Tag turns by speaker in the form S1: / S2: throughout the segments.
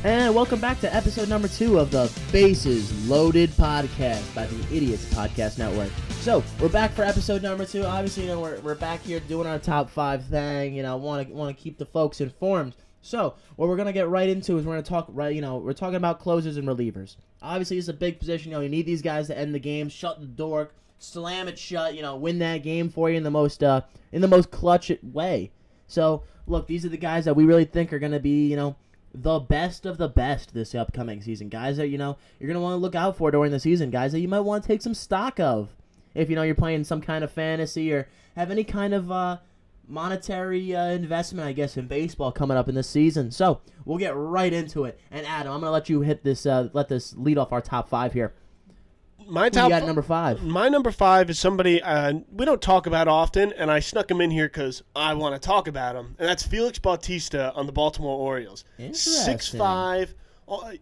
S1: And welcome back to episode number 2 of the Bases Loaded podcast by the Idiots Podcast Network. So, we're back for episode number 2. Obviously, we're back here doing our top 5 thing. Want to keep the folks informed. So, what we're going to get right into is we're going to talk, we're talking about closers and relievers. Obviously, it's a big position. You need these guys to end the game, shut the door, slam it shut, win that game for you in the most clutch way. So, look, these are the guys that we really think are going to be, the best of the best this upcoming season. Guys that, you're going to want to look out for during the season. Guys that you might want to take some stock of if, you're playing some kind of fantasy or have any kind of monetary investment, I guess, in baseball coming up in this season. So, we'll get right into it. And, Adam, I'm going to let you hit this, let this lead off our top 5 here.
S2: My
S1: top, you got number 5?
S2: My number 5 is somebody we don't talk about often, and I snuck him in here because I want to talk about him, and that's Felix Bautista on the Baltimore Orioles. 6'5",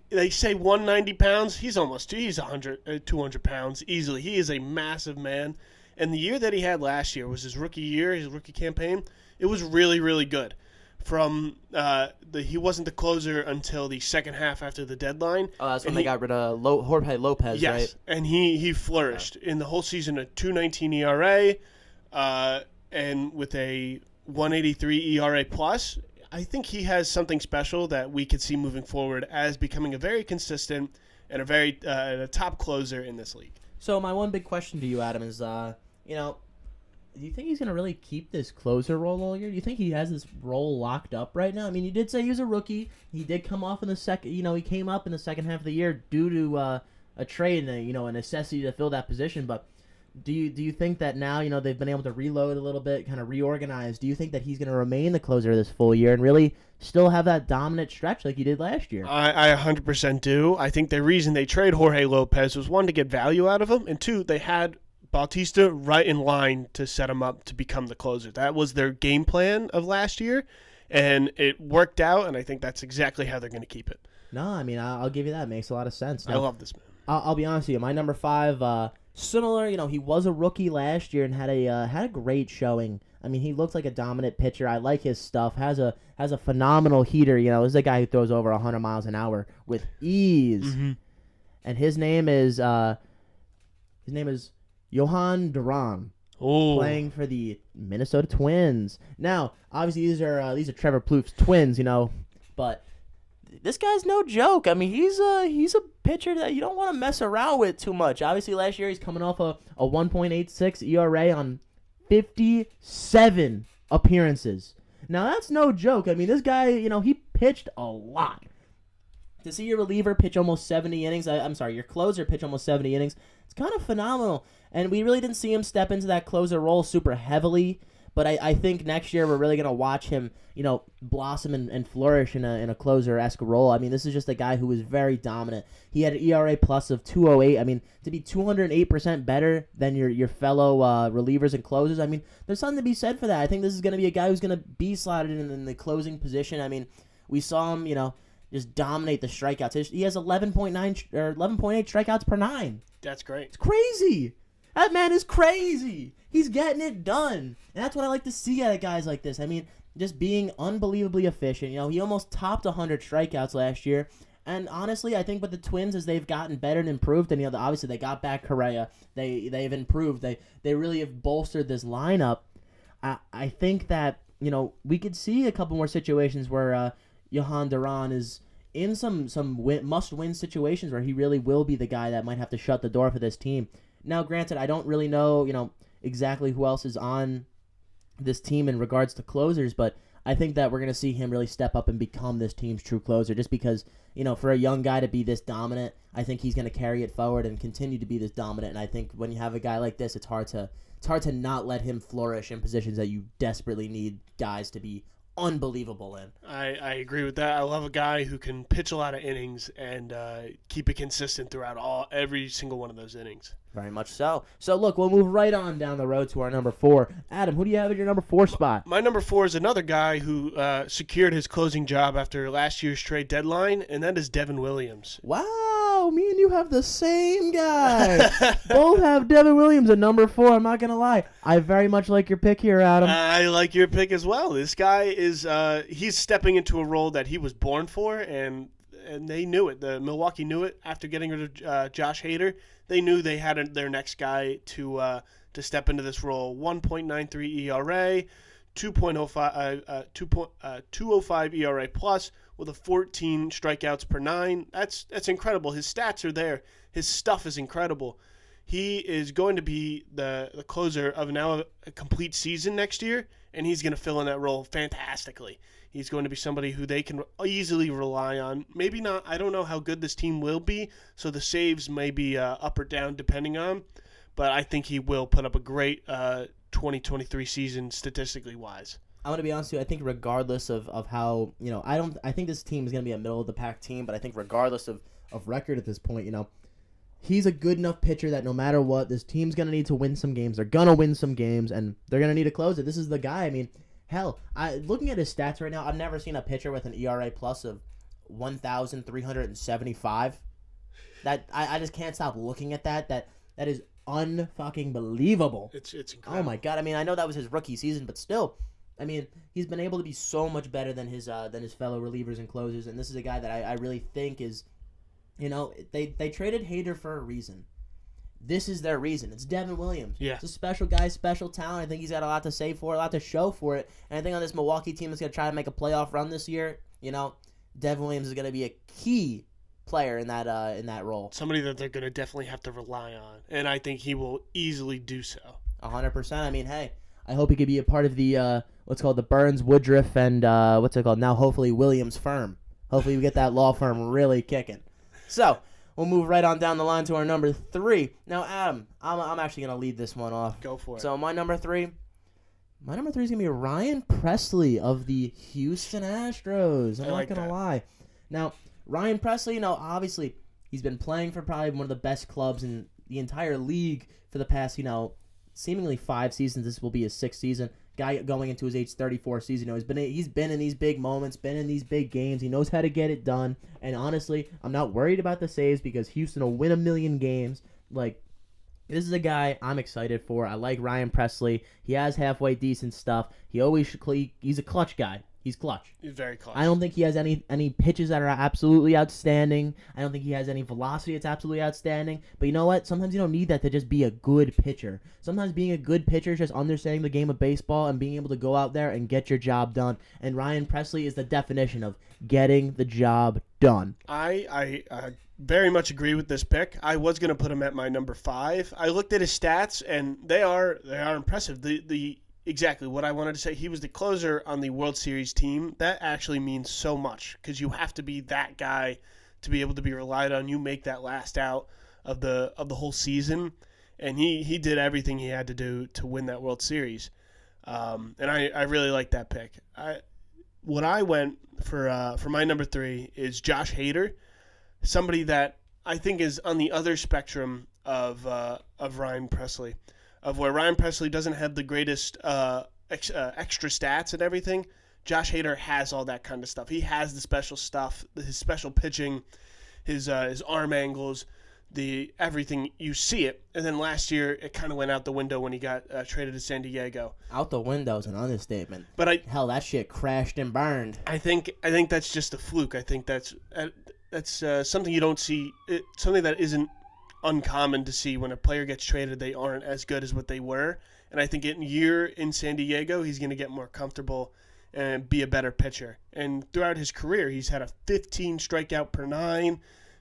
S2: they say 190 pounds. He's 200 pounds easily. He is a massive man, and the year that he had last year was his rookie year, his rookie campaign. It was really, really good. He wasn't the closer until the second half after the deadline.
S1: Oh, that's when they got rid of Jorge Lopez,
S2: yes,
S1: right?
S2: And he flourished in the whole season, a 2.19 ERA, and with a 1.83 ERA plus. I think he has something special that we could see moving forward as becoming a very consistent and a top closer in this league.
S1: So my one big question to you, Adam, is do you think he's going to really keep this closer role all year? Do you think he has this role locked up right now? I mean, you did say he was a rookie. He did come off in the second, he came up in the second half of the year due to a trade and, a necessity to fill that position. But do you think that now, they've been able to reload a little bit, kind of reorganize? Do you think that he's going to remain the closer this full year and really still have that dominant stretch like he did last year?
S2: I 100% do. I think the reason they trade Jorge Lopez was, one, to get value out of him, and two, they had Bautista right in line to set him up to become the closer. That was their game plan of last year, and it worked out, and I think that's exactly how they're going to keep it.
S1: No, I mean, I'll give you that. It makes a lot of sense. Now,
S2: I love this man.
S1: I'll be honest with you. My number 5, similar, he was a rookie last year and had a great showing. I mean, he looks like a dominant pitcher. I like his stuff. Has a phenomenal heater. This is a guy who throws over 100 miles an hour with ease.
S2: Mm-hmm.
S1: And his name is Johan Duran, playing for the Minnesota Twins. Now, obviously, these are Trevor Plouffe's twins, but this guy's no joke. I mean, he's a pitcher that you don't want to mess around with too much. Obviously, last year he's coming off a 1.86 ERA on 57 appearances. Now, that's no joke. I mean, this guy, he pitched a lot. To see your reliever pitch almost 70 innings, your closer pitch almost 70 innings, it's kind of phenomenal. And we really didn't see him step into that closer role super heavily. But I think next year we're really going to watch him, blossom and flourish in a closer-esque role. I mean, this is just a guy who was very dominant. He had an ERA plus of 208. I mean, to be 208% better than your fellow relievers and closers, I mean, there's something to be said for that. I think this is going to be a guy who's going to be slotted in the closing position. I mean, we saw him, just dominate the strikeouts. He has 11.9 or 11.8 strikeouts per 9.
S2: That's great.
S1: It's crazy. That man is crazy. He's getting it done. And that's what I like to see out of guys like this. I mean, just being unbelievably efficient. He almost topped 100 strikeouts last year. And honestly, I think with the Twins, as they've gotten better and improved, and obviously they got back Correa, they've improved. They really have bolstered this lineup. I think that, we could see a couple more situations where Johan Duran is in some must-win situations where he really will be the guy that might have to shut the door for this team. Now, granted, I don't really know, exactly who else is on this team in regards to closers, but I think that we're going to see him really step up and become this team's true closer just because, for a young guy to be this dominant, I think he's going to carry it forward and continue to be this dominant. And I think when you have a guy like this, it's hard to not let him flourish in positions that you desperately need guys to be unbelievable in.
S2: I agree with that. I love a guy who can pitch a lot of innings and keep it consistent throughout every single one of those innings.
S1: Very much so. So, look, we'll move right on down the road to our number 4. Adam, who do you have at your number 4 spot?
S2: My number 4 is another guy who secured his closing job after last year's trade deadline, and that is Devin Williams.
S1: Wow, me and you have the same guy. Both have Devin Williams at number 4. I'm not going to lie. I very much like your pick here, Adam.
S2: I like your pick as well. This guy is he's stepping into a role that he was born for, and and they knew it. The Milwaukee knew it after getting rid of Josh Hader. They knew they had their next guy to step into this role. 1.93 ERA, 2.05 ERA plus with a 14 strikeouts per 9. That's incredible. His stats are there. His stuff is incredible. He is going to be the closer of now a complete season next year, and he's going to fill in that role fantastically. He's going to be somebody who they can easily rely on. Maybe not. I don't know how good this team will be, so the saves may be up or down depending on. But I think he will put up a great 2023 season statistically wise.
S1: I'm gonna be honest with you. I think regardless of how I think this team is gonna be a middle of the pack team. But I think regardless of record at this point, he's a good enough pitcher that no matter what, this team's gonna need to win some games. They're gonna win some games, and they're gonna need to close it. This is the guy. I mean. Hell, looking at his stats right now, I've never seen a pitcher with an ERA plus of 1,375. That I just can't stop looking at that. That is unfucking believable.
S2: It's incredible.
S1: Oh my god! I mean, I know that was his rookie season, but still, I mean, he's been able to be so much better than his fellow relievers and closers. And this is a guy that I really think is, they traded Hader for a reason. This is their reason. It's Devin Williams.
S2: Yeah.
S1: It's a special guy, special talent. I think he's got a lot to say for it, a lot to show for it. And I think on this Milwaukee team that's going to try to make a playoff run this year, Devin Williams is going to be a key player in that role.
S2: Somebody that they're going to definitely have to rely on, and I think he will easily do so.
S1: 100%. I mean, hey, I hope he could be a part of the what's called the Burns, Woodruff, and what's it called now? Hopefully Williams firm. Hopefully we get that law firm really kicking. So. We'll move right on down the line to our number 3. Now, Adam, I'm actually going to lead this one off.
S2: Go for it.
S1: So my number 3 is going to be Ryan Presley of the Houston Astros. I'm not going to lie. Now, Ryan Presley, obviously, he's been playing for probably one of the best clubs in the entire league for the past, seemingly 5 seasons. This will be his 6th season. Guy going into his age 34 season. He's been in these big moments, been in these big games. He knows how to get it done. And honestly, I'm not worried about the saves because Houston will win a million games. Like, this is a guy I'm excited for. I like Ryan Presley. He has halfway decent stuff. He's a clutch guy. He's clutch.
S2: He's very clutch.
S1: I don't think he has any pitches that are absolutely outstanding. I don't think he has any velocity that's absolutely outstanding. But you know what? Sometimes you don't need that to just be a good pitcher. Sometimes being a good pitcher is just understanding the game of baseball and being able to go out there and get your job done. And Ryan Presley is the definition of getting the job done.
S2: I very much agree with this pick. I was going to put him at my number 5. I looked at his stats, and they are impressive. Exactly what I wanted to say. He was the closer on the World Series team. That actually means so much because you have to be that guy to be able to be relied on. You make that last out of the whole season, and he did everything he had to do to win that World Series. And I really like that pick. What I went for my number 3 is Josh Hader, somebody that I think is on the other spectrum of Ryan Presley. Of where Ryan Presley doesn't have the greatest extra stats and everything, Josh Hader has all that kind of stuff. He has the special stuff, his special pitching, his arm angles, the everything. You see it. And then last year, it kind of went out the window when he got traded to San Diego.
S1: Out the window is an understatement.
S2: But
S1: hell, that shit crashed and burned.
S2: I think that's just a fluke. I think that's something you don't see. Something that isn't uncommon to see. When a player gets traded, they aren't as good as what they were. And I think in a year in San Diego, he's going to get more comfortable and be a better pitcher. And throughout his career, he's had a 15 strikeout per 9,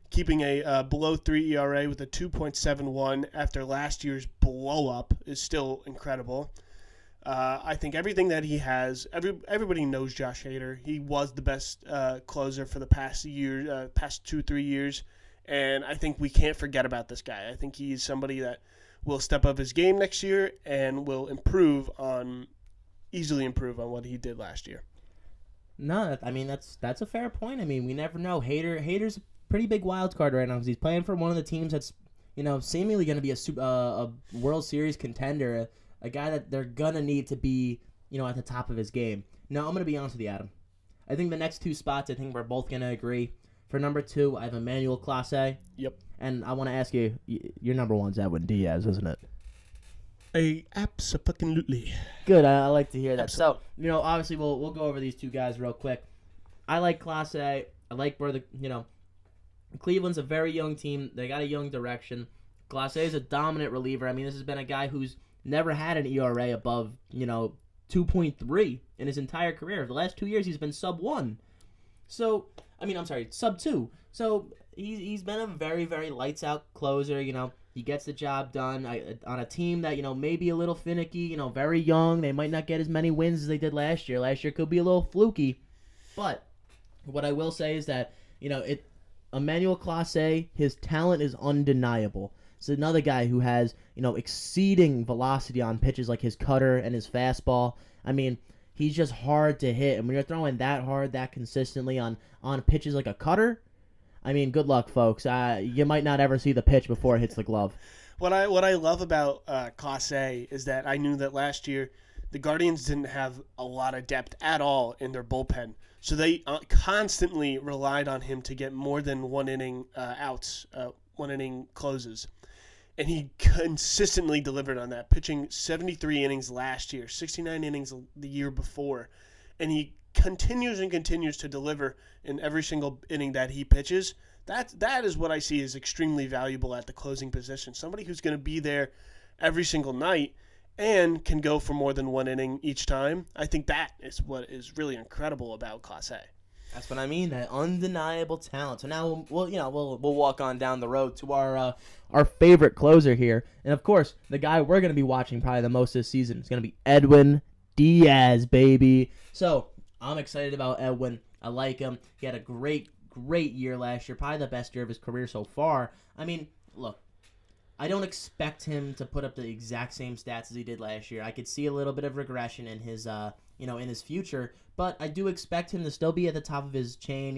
S2: keeping a below 3 ERA with a 2.71 after last year's blow up is still incredible. I think everything that he has, everybody knows Josh Hader. He was the best closer for the past 2-3 years. And I think we can't forget about this guy. I think he's somebody that will step up his game next year and will easily improve on what he did last year.
S1: No, I mean that's a fair point. I mean, we never know. Hader's a pretty big wild card right now because he's playing for one of the teams that's seemingly going to be a World Series contender, a guy that they're gonna need to be at the top of his game. No, I'm gonna be honest with you, Adam. I think the next 2 spots, I think we're both gonna agree. For number 2, I have Emmanuel Clase.
S2: Yep.
S1: And I want to ask you, your number 1's Edwin Diaz, isn't it?
S2: Absolutely.
S1: Good. I like to hear that. Absolutely. So, obviously we'll go over these 2 guys real quick. I like Clase. I like where Cleveland's a very young team. They got a young direction. Clase is a dominant reliever. I mean, this has been a guy who's never had an ERA above, 2.3 in his entire career. The last 2 years, he's been sub 1. So, sub 2. So, he's been a very, very lights-out closer, He gets the job done on a team that, may be a little finicky, very young. They might not get as many wins as they did last year. Last year could be a little fluky. But what I will say is that, Emmanuel Clase, his talent is undeniable. It's another guy who has, exceeding velocity on pitches like his cutter and his fastball. I mean, he's just hard to hit. And when you're throwing that hard, that consistently on pitches like a cutter, I mean, good luck, folks. You might not ever see the pitch before it hits the glove.
S2: What I love about Clase is that I knew that last year the Guardians didn't have a lot of depth at all in their bullpen. So they constantly relied on him to get more than one inning outs, one inning closes. And he consistently delivered on that, pitching 73 innings last year, 69 innings the year before. And he continues to deliver in every single inning that he pitches. That is what I see as extremely valuable at the closing position. Somebody who's going to be there every single night and can go for more than one inning each time. I think that is what is really incredible about Clase.
S1: That's what I mean, that undeniable talent. So now we'll walk on down the road to our favorite closer here. And of course, the guy we're going to be watching probably the most this season is going to be Edwin Diaz, baby. So, I'm excited about Edwin. I like him. He had a great year last year, probably the best year of his career so far. I mean, look, I don't expect him to put up the exact same stats as he did last year. I could see a little bit of regression in his in his future, but I do expect him to still be at the top of his chain.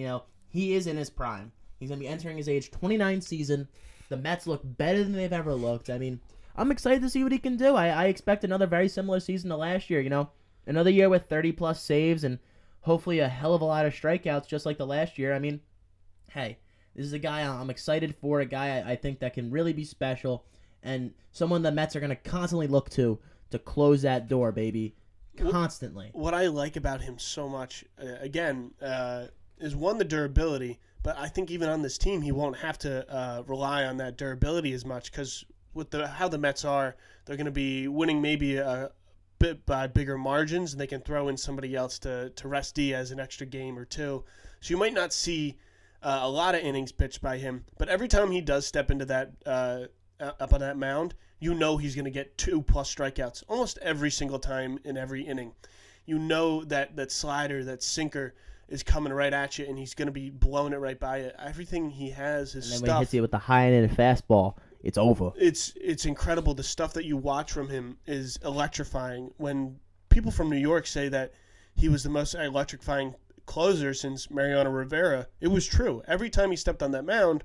S1: He is in his prime. He's going to be entering his age 29 season. The Mets look better than they've ever looked. I mean, I'm excited to see what he can do. I expect another very similar season to last year, Another year with 30-plus saves and hopefully a hell of a lot of strikeouts just like the last year. I mean, hey, this is a guy I'm excited for, a guy I think that can really be special, and someone the Mets are going to constantly look to close that door, baby. Constantly.
S2: What I like about him so much, is one, the durability, but I think even on this team he won't have to rely on that durability as much because with how the Mets are, they're going to be winning maybe a bit by bigger margins, and they can throw in somebody else to rest Diaz an extra game or two. So you might not see a lot of innings pitched by him, but every time he does step into that up on that mound, he's going to get 2+ strikeouts almost every single time in every inning. That slider, that sinker is coming right at you, and he's going to be blowing it right by you. Everything he has is
S1: stuff. And then
S2: stuff.
S1: when he hits you with the high-end fastball, it's over.
S2: It's incredible. The stuff that you watch from him is electrifying. When people from New York say that he was the most electrifying closer since Mariano Rivera, it was true. Every time he stepped on that mound,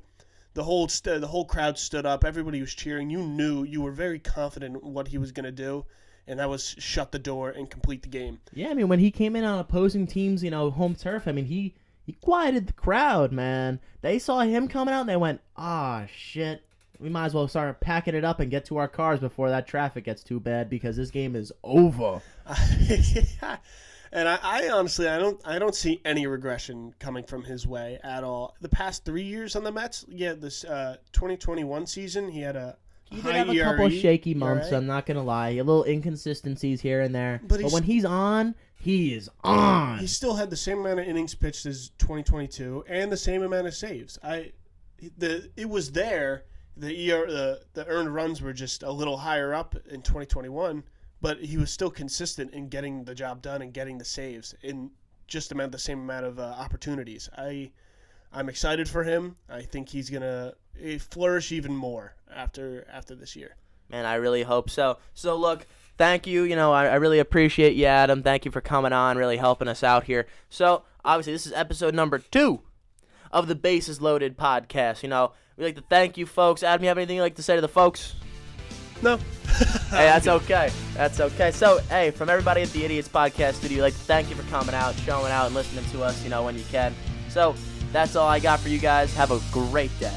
S2: the whole crowd stood up. Everybody was cheering. You were very confident in what he was going to do, and that was shut the door and complete the game.
S1: Yeah, I mean, when he came in on opposing teams, home turf, I mean, he quieted the crowd, man. They saw him coming out, and they went, shit. We might as well start packing it up and get to our cars before that traffic gets too bad because this game is over.
S2: And I honestly, I don't see any regression coming from his way at all. The past 3 years on the Mets, this 2021 season, he had a
S1: He did have a couple of shaky months, I'm not going to lie. A little inconsistencies here and there. But when he's on, he is on.
S2: He still had the same amount of innings pitched as 2022 and the same amount of saves. It was there. The earned runs were just a little higher up in 2021, but he was still consistent in getting the job done and getting the saves in just the same amount of opportunities. I'm excited for him. I think he's gonna flourish even more after this year.
S1: Man, I really hope so. So look, thank you. I really appreciate you, Adam. Thank you for coming on, really helping us out here. So obviously, this is episode number 2 of the Bases Loaded podcast. We'd like to thank you, folks. Adam, you have anything you'd like to say to the folks?
S2: No.
S1: Hey, that's okay. That's okay. So, hey, from everybody at the Idiots Podcast Studio, we'd like to thank you for coming out, showing out, and listening to us, when you can. So, that's all I got for you guys. Have a great day.